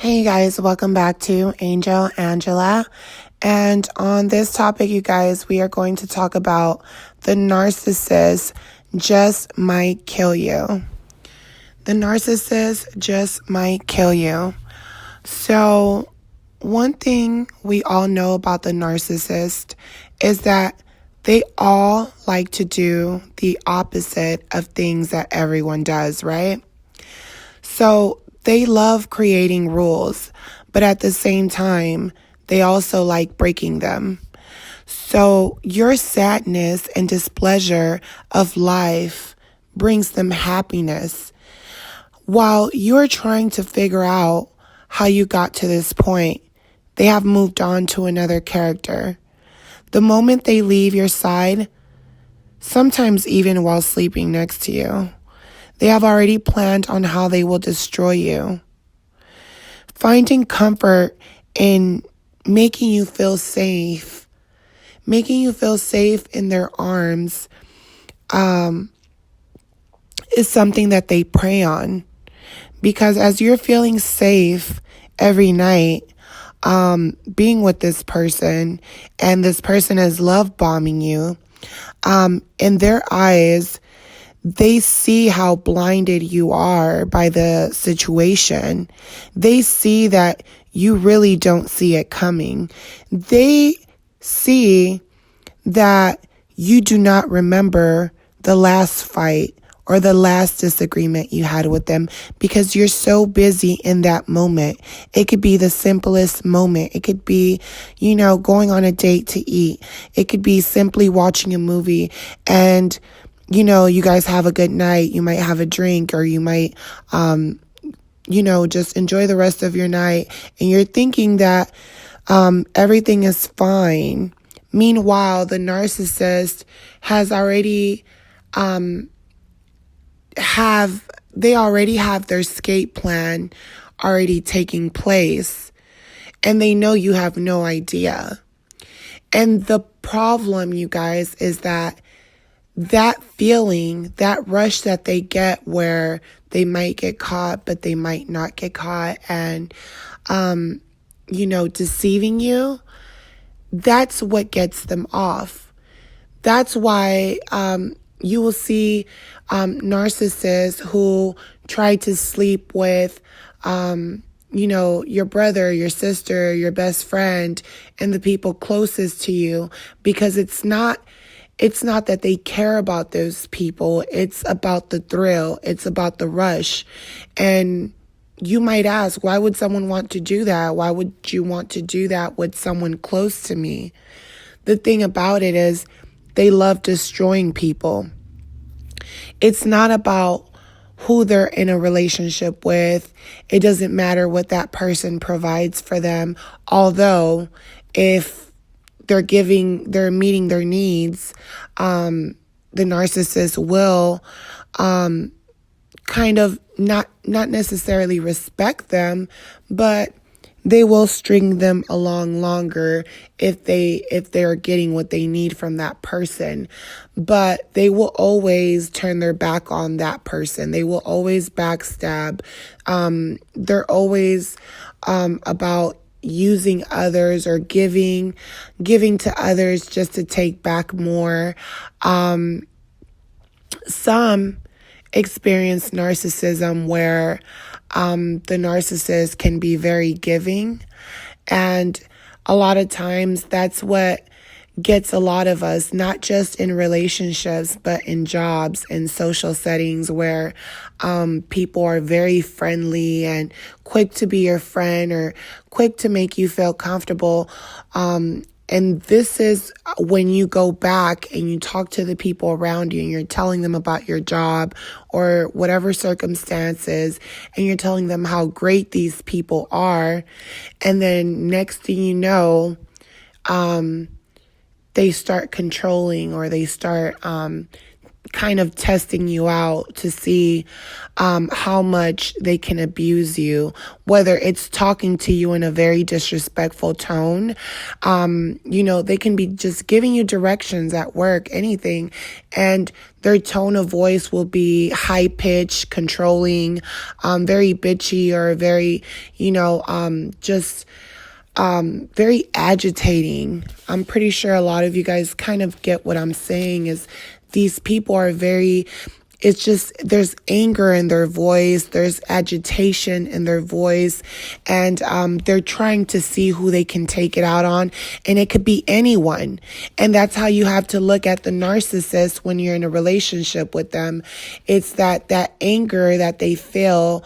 Hey you guys, welcome back to Angel Angela. And on this topic, you guys, we are going to talk about the narcissist just might kill you. The narcissist just might kill you. So, one thing we all know about the narcissist is that they all like to do the opposite of things that everyone does, right? So, they love creating rules, but at the same time, they also like breaking them. So your sadness and displeasure of life brings them happiness. While you're trying to figure out how you got to this point, they have moved on to another character. The moment they leave your side, sometimes even while sleeping next to you, they have already planned on how they will destroy you. Finding comfort in making you feel safe in their arms, is something that they prey on. Because as you're feeling safe every night, being with this person, and this person is love bombing you, in their eyes, they see how blinded you are by the situation. They see that you really don't see it coming. They see that you do not remember the last fight or the last disagreement you had with them because you're so busy in that moment. It could be the simplest moment. It could be, going on a date to eat. It could be simply watching a movie and you guys have a good night. You might have a drink or you might, just enjoy the rest of your night. And you're thinking that everything is fine. Meanwhile, the narcissist has already have their escape plan already taking place. And they know you have no idea. And the problem, you guys, is that feeling, that rush that they get where they might get caught, but they might not get caught and, deceiving you, that's what gets them off. That's why, you will see, narcissists who try to sleep with, your brother, your sister, your best friend, and the people closest to you, because it's not that they care about those people. It's about the thrill. It's about the rush. And you might ask, why would someone want to do that? Why would you want to do that with someone close to me? The thing about it is they love destroying people. It's not about who they're in a relationship with. It doesn't matter what that person provides for them. Although if they're meeting their needs, the narcissist will kind of not necessarily respect them, but they will string them along longer if they're getting what they need from that person. But they will always turn their back on that person. They will always backstab. They're always about using others or giving to others just to take back more. Some experience narcissism where the narcissist can be very giving, and a lot of times that's what gets a lot of us, not just in relationships, but in jobs and social settings where people are very friendly and quick to be your friend or quick to make you feel comfortable. And this is when you go back and you talk to the people around you and you're telling them about your job or whatever circumstances, and you're telling them how great these people are. And then next thing you know, they start controlling, or they start kind of testing you out to see how much they can abuse you, whether it's talking to you in a very disrespectful tone. They can be just giving you directions at work, anything, and their tone of voice will be high pitched, controlling, very bitchy, or very, very agitating. I'm pretty sure a lot of you guys kind of get what I'm saying is these people are it's just, there's anger in their voice, there's agitation in their voice, and they're trying to see who they can take it out on, and it could be anyone. And that's how you have to look at the narcissist when you're in a relationship with them. It's that anger that they feel,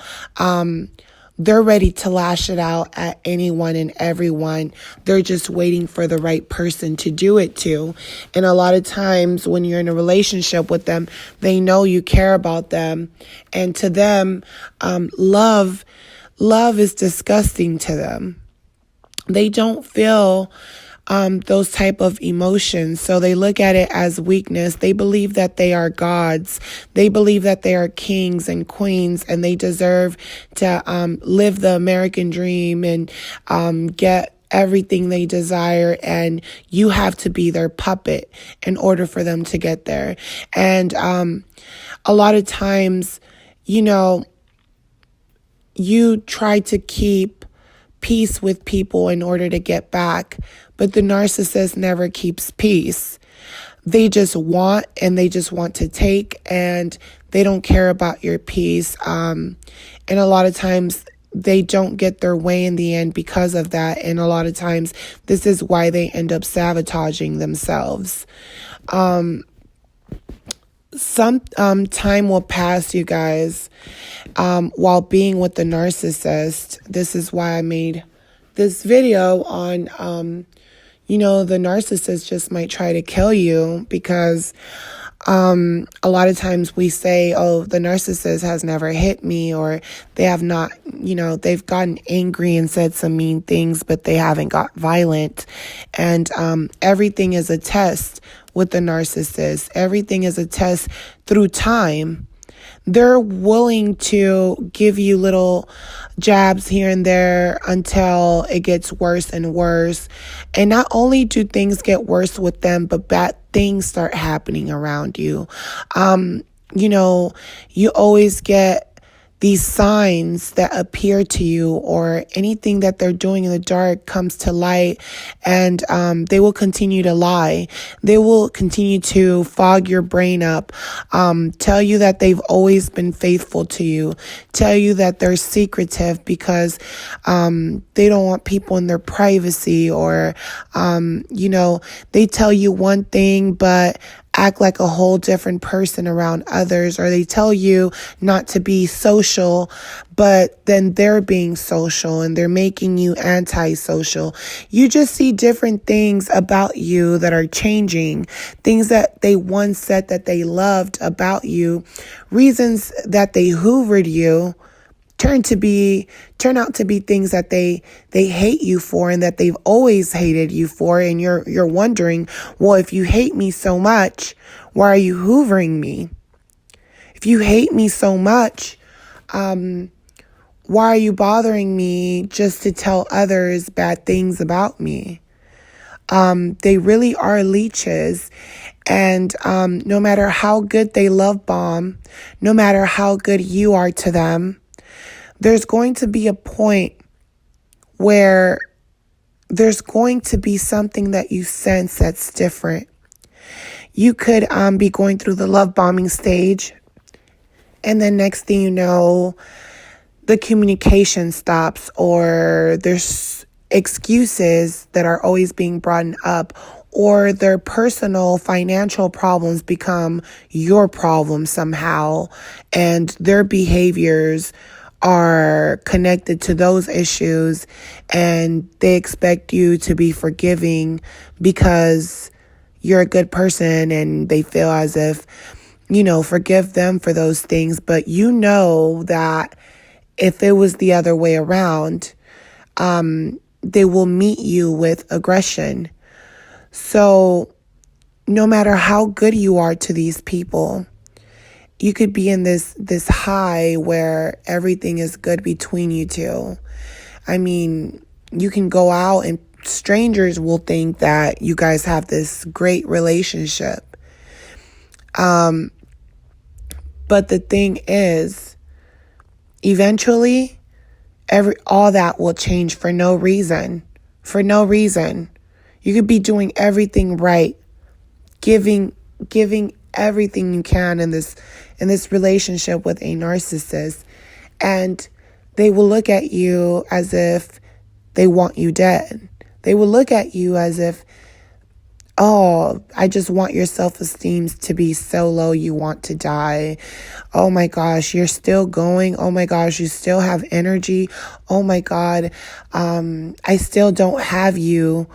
they're ready to lash it out at anyone and everyone. They're just waiting for the right person to do it to. And a lot of times when you're in a relationship with them, they know you care about them. And to them, love is disgusting to them. They don't feel those type of emotions. So they look at it as weakness. They believe that they are gods. They believe that they are kings and queens, and they deserve to live the American dream and get everything they desire, and you have to be their puppet in order for them to get there. And a lot of times, you try to keep peace with people in order to get back, but the narcissist never keeps peace. They just want to take, and they don't care about your peace. And a lot of times they don't get their way in the end because of that. And a lot of times this is why they end up sabotaging themselves. Some time will pass, you guys, while being with the narcissist. This is why I made this video on, the narcissist just might try to kill you, because a lot of times we say, oh, the narcissist has never hit me, or they have not, they've gotten angry and said some mean things, but they haven't got violent. And everything is a test with the narcissist. Everything is a test through time. They're willing to give you little jabs here and there until it gets worse and worse. And not only do things get worse with them, but bad things start happening around you. You always get these signs that appear to you, or anything that they're doing in the dark comes to light, and they will continue to lie. They will continue to fog your brain up, tell you that they've always been faithful to you, tell you that they're secretive because they don't want people in their privacy, or, they tell you one thing but act like a whole different person around others, or they tell you not to be social, but then they're being social and they're making you antisocial. You just see different things about you that are changing, things that they once said that they loved about you, reasons that they hoovered you, turn out to be things that they hate you for, and that they've always hated you for. And you're wondering, well, if you hate me so much, why are you hoovering me? If you hate me so much, why are you bothering me just to tell others bad things about me? They really are leeches. And no matter how good they love bomb, no matter how good you are to them, there's going to be a point where there's going to be something that you sense that's different. You could be going through the love bombing stage, and then next thing you know, the communication stops, or there's excuses that are always being brought up, or their personal financial problems become your problem somehow, and their behaviors are connected to those issues, and they expect you to be forgiving because you're a good person, and they feel as if, forgive them for those things. But that if it was the other way around, they will meet you with aggression. So no matter how good you are to these people, you could be in this high where everything is good between you two. I mean, you can go out and strangers will think that you guys have this great relationship. But the thing is, eventually, all that will change for no reason. For no reason. You could be doing everything right, giving everything you can in this relationship with a narcissist, and they will look at you as if they want you dead. They will look at you as if, oh, I just want your self-esteem to be so low you want to die. Oh my gosh, you're still going. Oh my gosh, you still have energy. Oh my God, I still don't have you,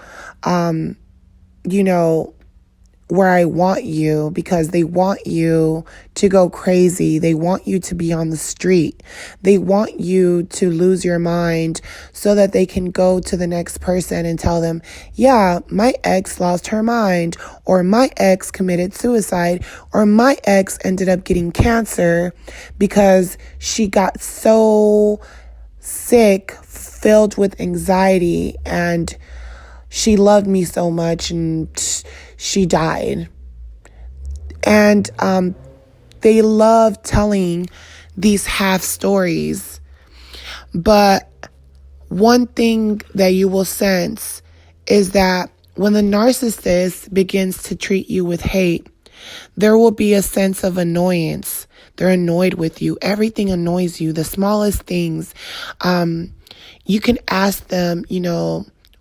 where I want you, because they want you to go crazy. They want you to be on the street. They want you to lose your mind so that they can go to the next person and tell them, yeah, my ex lost her mind, or my ex committed suicide, or my ex ended up getting cancer because she got so sick, filled with anxiety, and she loved me so much and she died. And they love telling these half stories. But one thing that you will sense is that when the narcissist begins to treat you with hate, there will be a sense of annoyance. They're annoyed with you. Everything annoys you. The smallest things. You can ask them,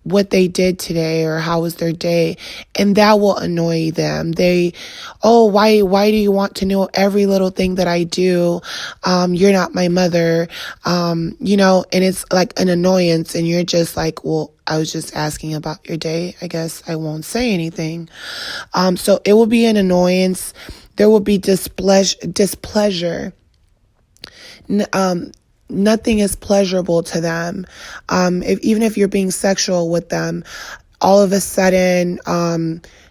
what they did today or how was their day, and that will annoy them. Why do you want to know every little thing that I do? You're not my mother. And it's like an annoyance, and you're just like, well, I was just asking about your day. I guess I won't say anything. So it will be an annoyance. There will be displeasure. Nothing is pleasurable to them. Even if you're being sexual with them, all of a sudden,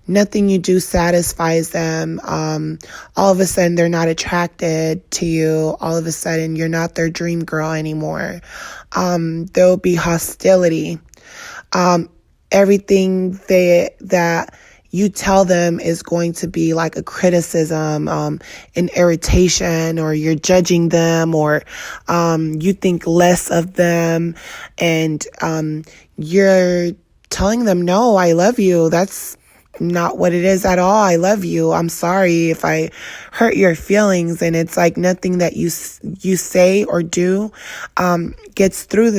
nothing you do satisfies them. All of a sudden, they're not attracted to you. All of a sudden, you're not their dream girl anymore. There will be hostility. Everything that you tell them is going to be like a criticism, an irritation, or you're judging them, or you think less of them, and you're telling them, no, I love you. That's not what it is at all. I love you. I'm sorry if I hurt your feelings. And it's like nothing that you say or do gets through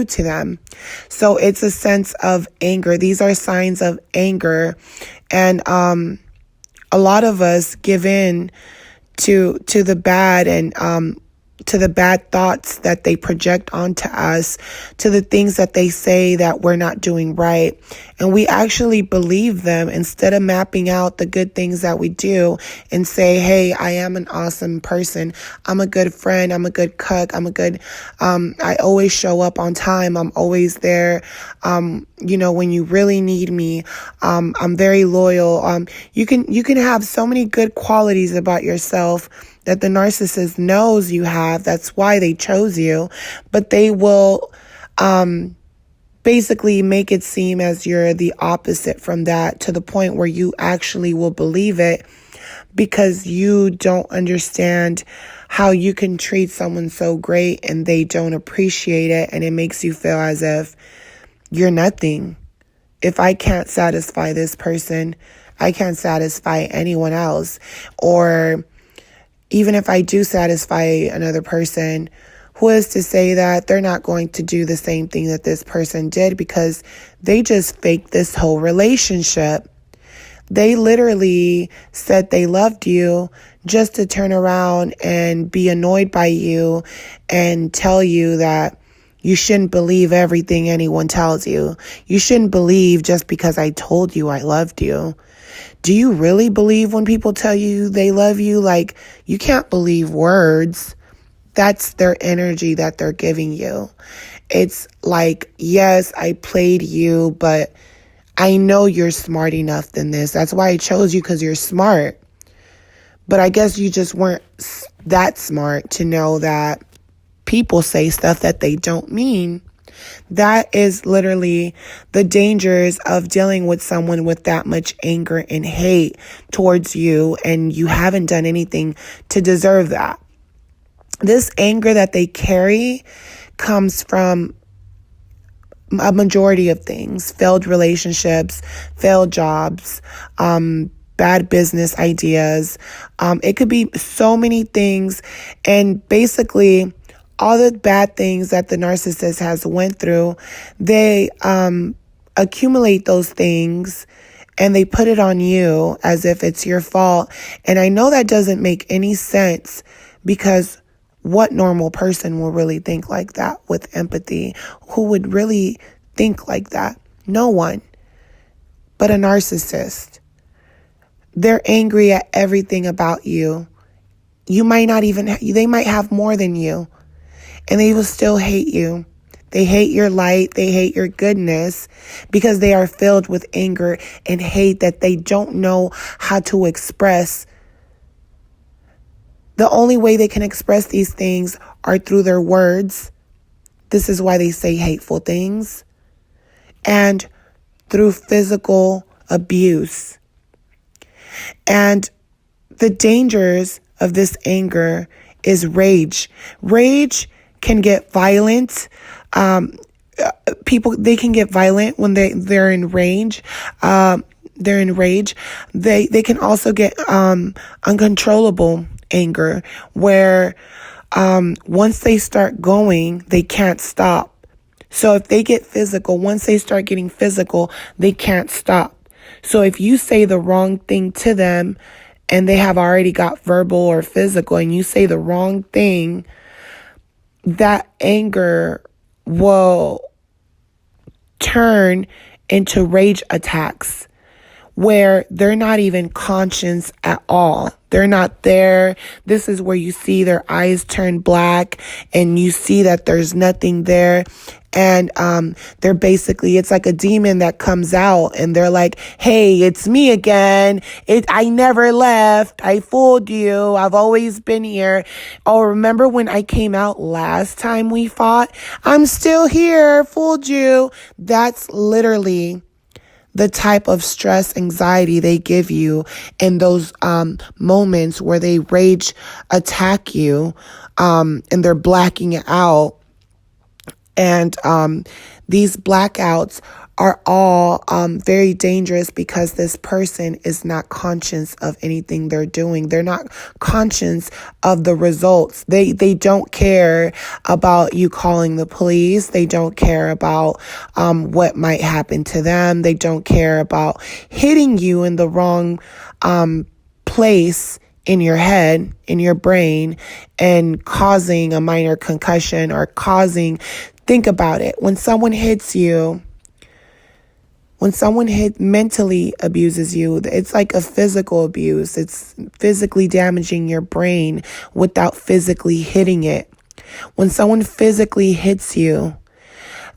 to them. So it's a sense of anger. These are signs of anger. And a lot of us give in to the bad, and to the bad thoughts that they project onto us, to the things that they say that we're not doing right. And we actually believe them instead of mapping out the good things that we do and say, hey, I am an awesome person. I'm a good friend. I'm a good cook. I always show up on time. I'm always there. When you really need me, I'm very loyal. You can have so many good qualities about yourself that the narcissist knows you have. That's why they chose you. But they will basically make it seem as you're the opposite from that, to the point where you actually will believe it, because you don't understand how you can treat someone so great and they don't appreciate it, and it makes you feel as if you're nothing. If I can't satisfy this person, I can't satisfy anyone else. Or even if I do satisfy another person, who is to say that they're not going to do the same thing that this person did, because they just faked this whole relationship. They literally said they loved you just to turn around and be annoyed by you and tell you that you shouldn't believe everything anyone tells you. You shouldn't believe just because I told you I loved you. Do you really believe when people tell you they love you? Like, you can't believe words. That's their energy that they're giving you. It's like, yes, I played you, but I know you're smart enough than this. That's why I chose you, because you're smart. But I guess you just weren't that smart to know that people say stuff that they don't mean. That is literally the dangers of dealing with someone with that much anger and hate towards you, and you haven't done anything to deserve that. This anger that they carry comes from a majority of things: failed relationships, failed jobs, bad business ideas. It could be so many things. And basically, all the bad things that the narcissist has went through, they accumulate those things and they put it on you as if it's your fault. And I know that doesn't make any sense, because what normal person will really think like that with empathy? Who would really think like that? No one. But a narcissist. They're angry at everything about you. You might not even, they might have more than you, and they will still hate you. They hate your light. They hate your goodness, because they are filled with anger and hate that they don't know how to express. The only way they can express these things are through their words. This is why they say hateful things. And through physical abuse. And the dangers of this anger is rage. Rage can get violent. They can get violent when they're in rage. They're in rage. They can also get uncontrollable anger, where once they start going, they can't stop. So if they get physical, once they start getting physical, they can't stop. So if you say the wrong thing to them, and they have already got verbal or physical, and you say the wrong thing, that anger will turn into rage attacks, where they're not even conscious at all. They're not there. This is where you see their eyes turn black, and you see that there's nothing there. And they're basically, it's like a demon that comes out, and they're like, hey, it's me again. I never left. I fooled you. I've always been here. Oh, remember when I came out last time we fought? I'm still here. Fooled you. That's literally the type of stress, anxiety they give you in those moments where they rage attack you, and they're blacking it out. And these blackouts are all very dangerous, because this person is not conscious of anything they're doing. They're not conscious of the results. They don't care about you calling the police. They don't care about what might happen to them. They don't care about hitting you in the wrong place in your head, in your brain, and causing a minor concussion or think about it. When someone hits you, when someone mentally abuses you, it's like a physical abuse. It's physically damaging your brain without physically hitting it. When someone physically hits you,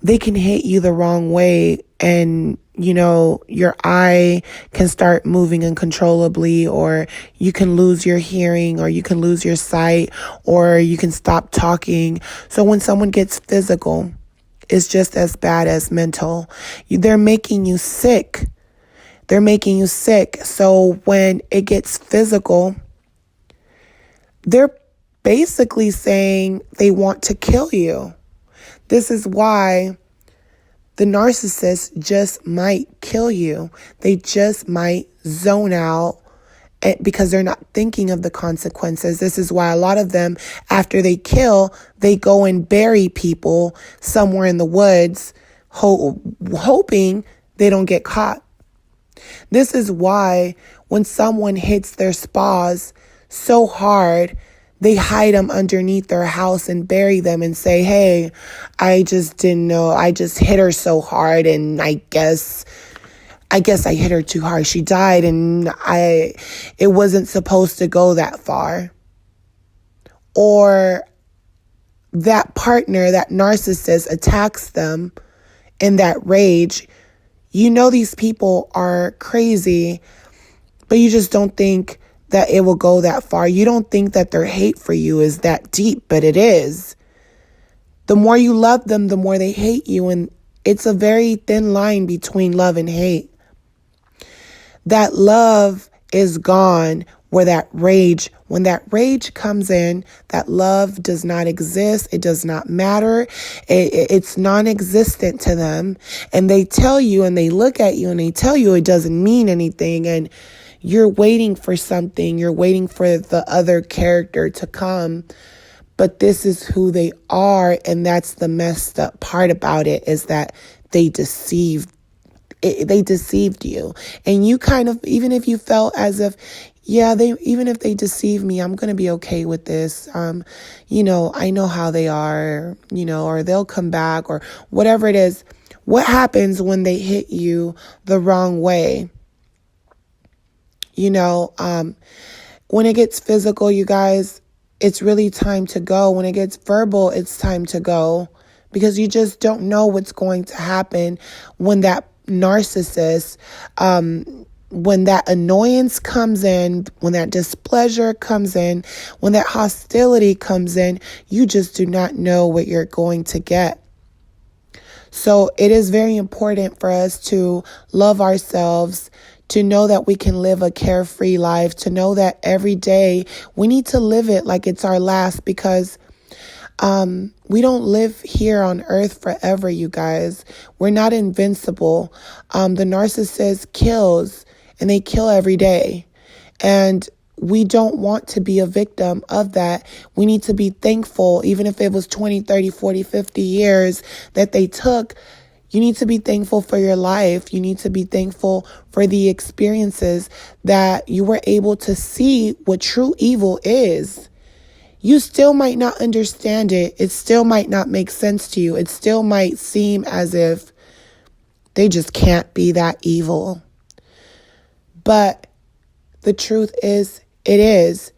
they can hit you the wrong way, and your eye can start moving uncontrollably, or you can lose your hearing, or you can lose your sight, or you can stop talking. So when someone gets physical, it's just as bad as mental. They're making you sick. They're making you sick. So when it gets physical, they're basically saying they want to kill you. This is why the narcissist just might kill you. They just might zone out, because they're not thinking of the consequences. This is why a lot of them, after they kill, they go and bury people somewhere in the woods, hoping they don't get caught. This is why when someone hits their spas so hard, they hide them underneath their house and bury them and say, hey, I just didn't know. I just hit her so hard, and I guess I hit her too hard. She died, and it wasn't supposed to go that far. Or that partner, that narcissist, attacks them in that rage. You know these people are crazy, but you just don't think that it will go that far. You don't think that their hate for you is that deep, but it is. The more you love them, the more they hate you. And it's a very thin line between love and hate. That love is gone when that rage comes in, that love does not exist. It does not matter. It's non-existent to them. And they tell you and they look at you and they tell you it doesn't mean anything. And you're waiting for something. You're waiting for the other character to come. But this is who they are. And that's the messed up part about it, is that they deceived you. And you kind of, even if you felt as if, yeah, even if they deceive me, I'm going to be okay with this. I know how they are, or they'll come back or whatever it is. What happens when they hit you the wrong way? When it gets physical, you guys, it's really time to go. When it gets verbal, it's time to go, because you just don't know what's going to happen when that narcissist, when that annoyance comes in, when that displeasure comes in, when that hostility comes in. You just do not know what you're going to get. So it is very important for us to love ourselves, to know that we can live a carefree life, to know that every day we need to live it like it's our last, because we don't live here on earth forever, you guys. We're not invincible. The narcissist kills, and they kill every day. And we don't want to be a victim of that. We need to be thankful, even if it was 20, 30, 40, 50 years that they took. You need to be thankful for your life. You need to be thankful for the experiences that you were able to see what true evil is. You still might not understand it. It still might not make sense to you. It still might seem as if they just can't be that evil. But the truth is, it is.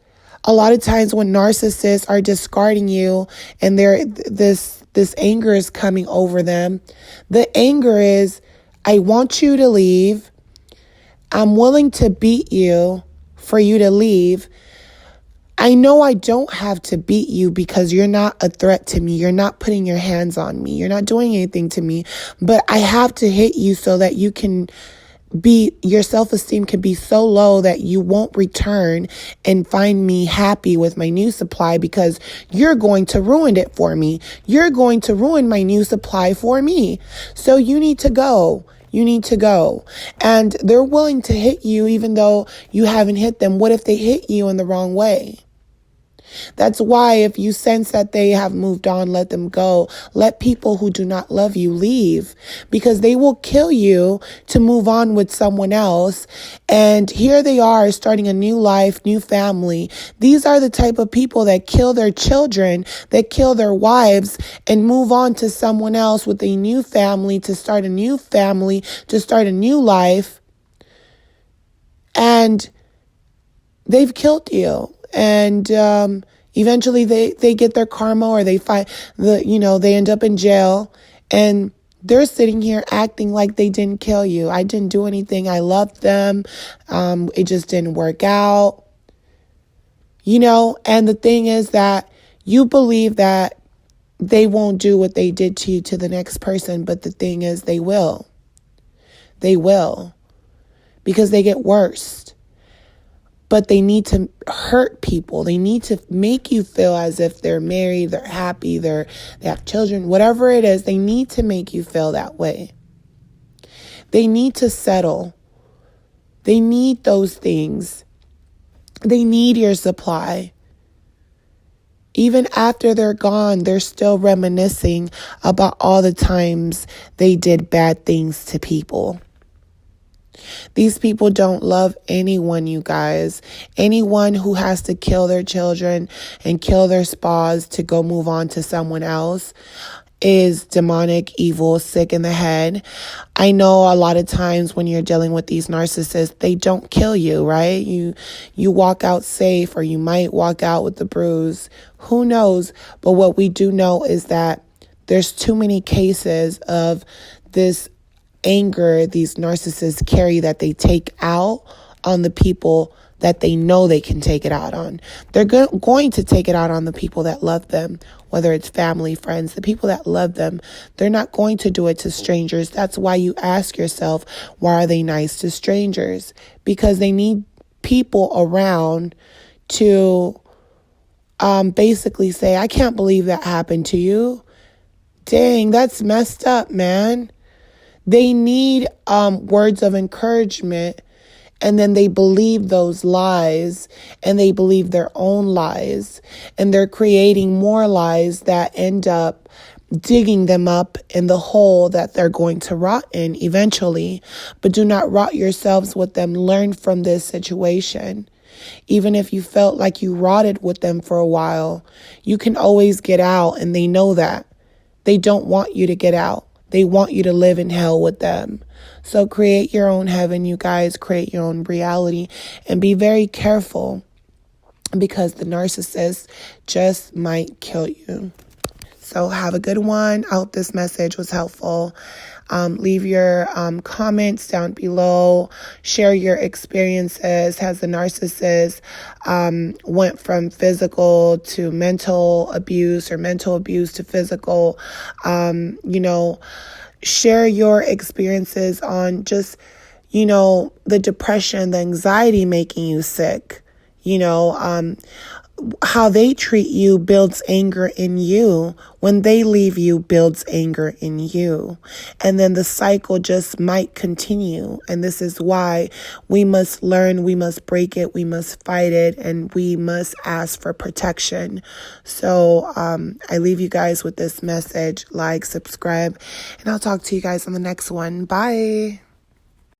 A lot of times when narcissists are discarding you and this anger is coming over them, the anger is, I want you to leave. I'm willing to beat you for you to leave. I know I don't have to beat you because you're not a threat to me. You're not putting your hands on me. You're not doing anything to me. But I have to hit you so that your self-esteem can be so low that you won't return and find me happy with my new supply, because you're going to ruin it for me. You're going to ruin my new supply for me. So you need to go. You need to go. And they're willing to hit you even though you haven't hit them. What if they hit you in the wrong way? That's why if you sense that they have moved on, let them go. Let people who do not love you leave, because they will kill you to move on with someone else. And here they are starting a new life, new family. These are the type of people that kill their children, that kill their wives, and move on to someone else with a new family, to start a new family, to start a new life. And they've killed you. And eventually they get their karma, or they they end up in jail, and they're sitting here acting like they didn't kill you. I didn't do anything. I loved them. It just didn't work out. And the thing is that you believe that they won't do what they did to you to the next person. But the thing is, they will. They will. Because they get worse. But they need to hurt people. They need to make you feel as if they're married, they're happy, they have children, whatever it is. They need to make you feel that way. They need to settle. They need those things. They need your supply. Even after they're gone, they're still reminiscing about all the times they did bad things to people. These people don't love anyone, you guys. Anyone who has to kill their children and kill their spouse to go move on to someone else is demonic, evil, sick in the head. I know a lot of times when you're dealing with these narcissists, they don't kill you, right? You walk out safe, or you might walk out with the bruise. Who knows? But what we do know is that there's too many cases of this anger these narcissists carry that they take out on the people that they know they can take it out on. They're going to take it out on the people that love them, whether it's family, friends, the people that love them. They're not going to do it to strangers. That's why you ask yourself, why are they nice to strangers? Because they need people around to basically say, I can't believe that happened to you. Dang, that's messed up, man. They need words of encouragement, and then they believe those lies, and they believe their own lies, and they're creating more lies that end up digging them up in the hole that they're going to rot in eventually. But do not rot yourselves with them. Learn from this situation. Even if you felt like you rotted with them for a while, you can always get out, and they know that. They don't want you to get out. They want you to live in hell with them. So create your own heaven, you guys. Create your own reality, and be very careful, because the narcissist just might kill you. So have a good one. I hope this message was helpful. Leave your comments down below. Share your experiences. Has the narcissist went from physical to mental abuse, or mental abuse to physical? Share your experiences on just, the depression, the anxiety making you sick. How they treat you builds anger in you. When they leave you, builds anger in you. And then the cycle just might continue. And this is why we must learn, we must break it, we must fight it, and we must ask for protection. So I leave you guys with this message. Like, subscribe, and I'll talk to you guys on the next one. Bye.